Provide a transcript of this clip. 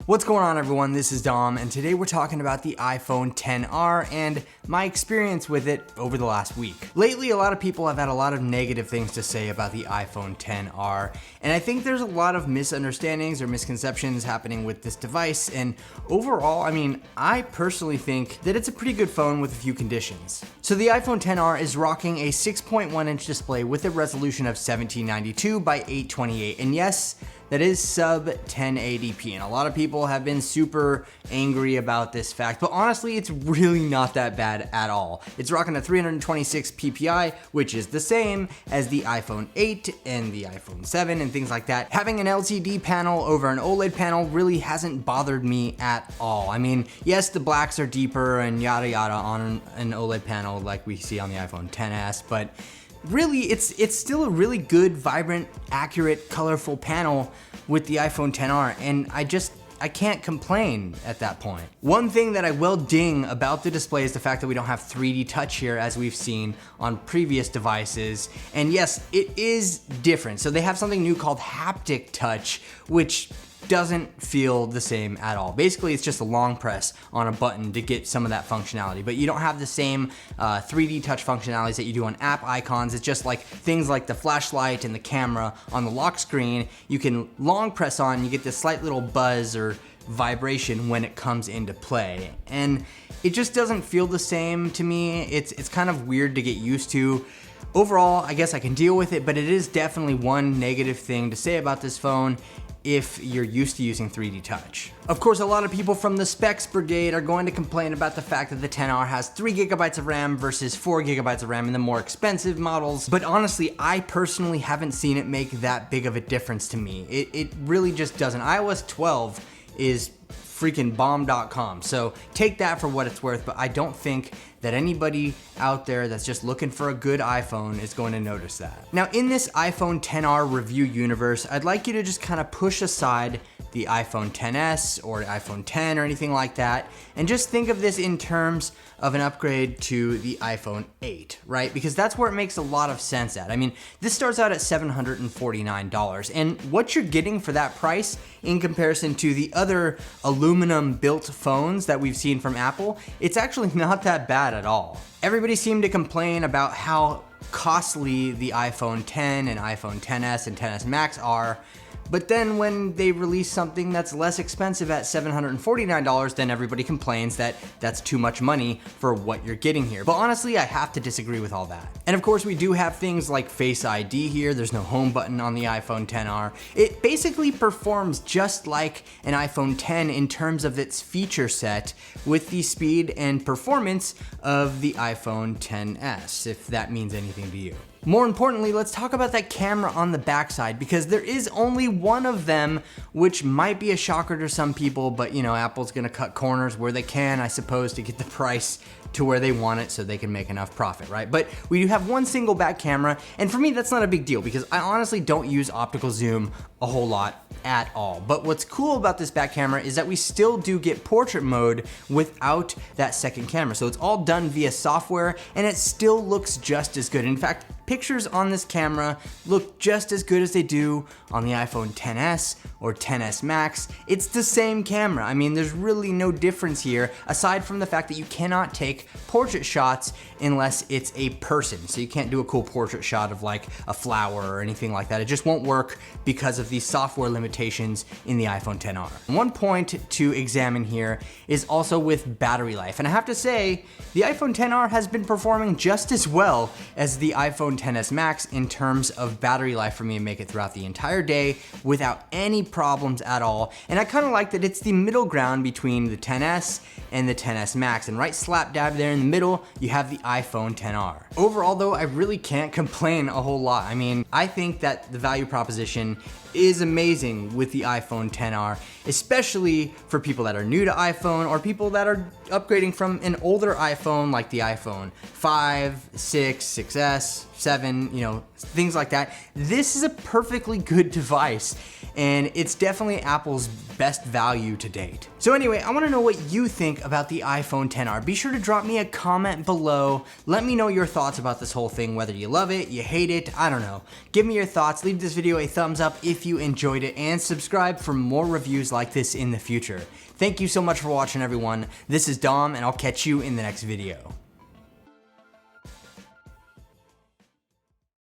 What's going on, everyone? This is Dom, and today we're talking about the iPhone XR and my experience with it over the last week. Lately, a lot of people have had a lot of negative things to say about the iPhone XR, and I think there's a lot of misunderstandings or misconceptions happening with this device, and overall, I personally think that it's a pretty good phone with a few conditions. So the iPhone XR is rocking a 6.1-inch display with a resolution of 1792 by 828, and yes, that is sub 1080p, and a lot of people have been super angry about this fact, but honestly, it's really not that bad at all. It's rocking a 326 ppi, which is the same as the iPhone 8 and the iPhone 7 and things like that. Having an LCD panel over an OLED panel really hasn't bothered me at all. I mean, yes, the blacks are deeper and yada yada on an OLED panel like we see on the iPhone XS, but really, it's still a really good, vibrant, accurate, colorful panel with the iPhone XR, and I can't complain at that point. One thing that I will ding about the display is the fact that we don't have 3D touch here as we've seen on previous devices, and yes, it is different. So they have something new called Haptic touch, which doesn't feel the same at all. Basically, it's just a long press on a button to get some of that functionality, but you don't have the same 3D touch functionalities that you do on app icons. It's just like things like the flashlight and the camera on the lock screen. You can long press on, you get this slight little buzz or vibration when it comes into play, and it just doesn't feel the same to me. It's kind of weird to get used to. Overall, I guess I can deal with it, but it is definitely one negative thing to say about this phone if you're used to using 3D touch. Of course, a lot of people from the specs brigade are going to complain about the fact that the XR has 3 GB of RAM versus 4 GB of RAM in the more expensive models, but honestly, I personally haven't seen it make that big of a difference to me. It really just doesn't. iOS 12 is freaking bomb.com, so take that for what it's worth, but I don't think that anybody out there that's just looking for a good iPhone is going to notice that. Now, in this iPhone XR review universe, I'd like you to just kind of push aside the iPhone XS or the iPhone X or anything like that, and just think of this in terms of an upgrade to the iPhone 8, right? Because that's where it makes a lot of sense at. I mean, this starts out at $749, and what you're getting for that price in comparison to the other aluminum built phones that we've seen from Apple, it's actually not that bad at all. Everybody seemed to complain about how costly the iPhone X and iPhone XS and XS Max are, but then when they release something that's less expensive at $749, then everybody complains that that's too much money for what you're getting here. But honestly, I have to disagree with all that. And of course, we do have things like Face ID here. There's no home button on the iPhone XR. It basically performs just like an iPhone X in terms of its feature set with the speed and performance of the iPhone XS, if that means anything to you. More importantly, let's talk about that camera on the backside, because there is only one of them, which might be a shocker to some people, but you know, Apple's gonna cut corners where they can, I suppose, to get the price to where they want it so they can make enough profit, right? But we do have one single back camera, and for me, that's not a big deal because I honestly don't use optical zoom a whole lot at all. But what's cool about this back camera is that we still do get portrait mode without that second camera. So it's all done via software, and it still looks just as good. In fact, pictures on this camera look just as good as they do on the iPhone XS or XS Max. It's the same camera. I mean, there's really no difference here, aside from the fact that you cannot take portrait shots unless it's a person. So you can't do a cool portrait shot of like a flower or anything like that. It just won't work because of these software limitations in the iPhone XR. One point to examine here is also with battery life. And I have to say, the iPhone XR has been performing just as well as the iPhone XS Max in terms of battery life for me to make it throughout the entire day without any problems at all. And I kind of like that it's the middle ground between the XS and the XS Max, and right slap dab there in the middle, you have the iPhone XR. Overall though, I really can't complain a whole lot. I mean, I think that the value proposition is amazing with the iPhone XR, especially for people that are new to iPhone or people that are upgrading from an older iPhone like the iPhone 5, 6, 6S, 7, you know, things like that. This is a perfectly good device, and it's definitely Apple's best value to date. So anyway, I wanna know what you think about the iPhone XR. Be sure to drop me a comment below. Let me know your thoughts about this whole thing, whether you love it, you hate it, I don't know. Give me your thoughts. Leave this video a thumbs up if you enjoyed it and subscribe for more reviews like this in the future. Thank you so much for watching, everyone. This is Dom, and I'll catch you in the next video.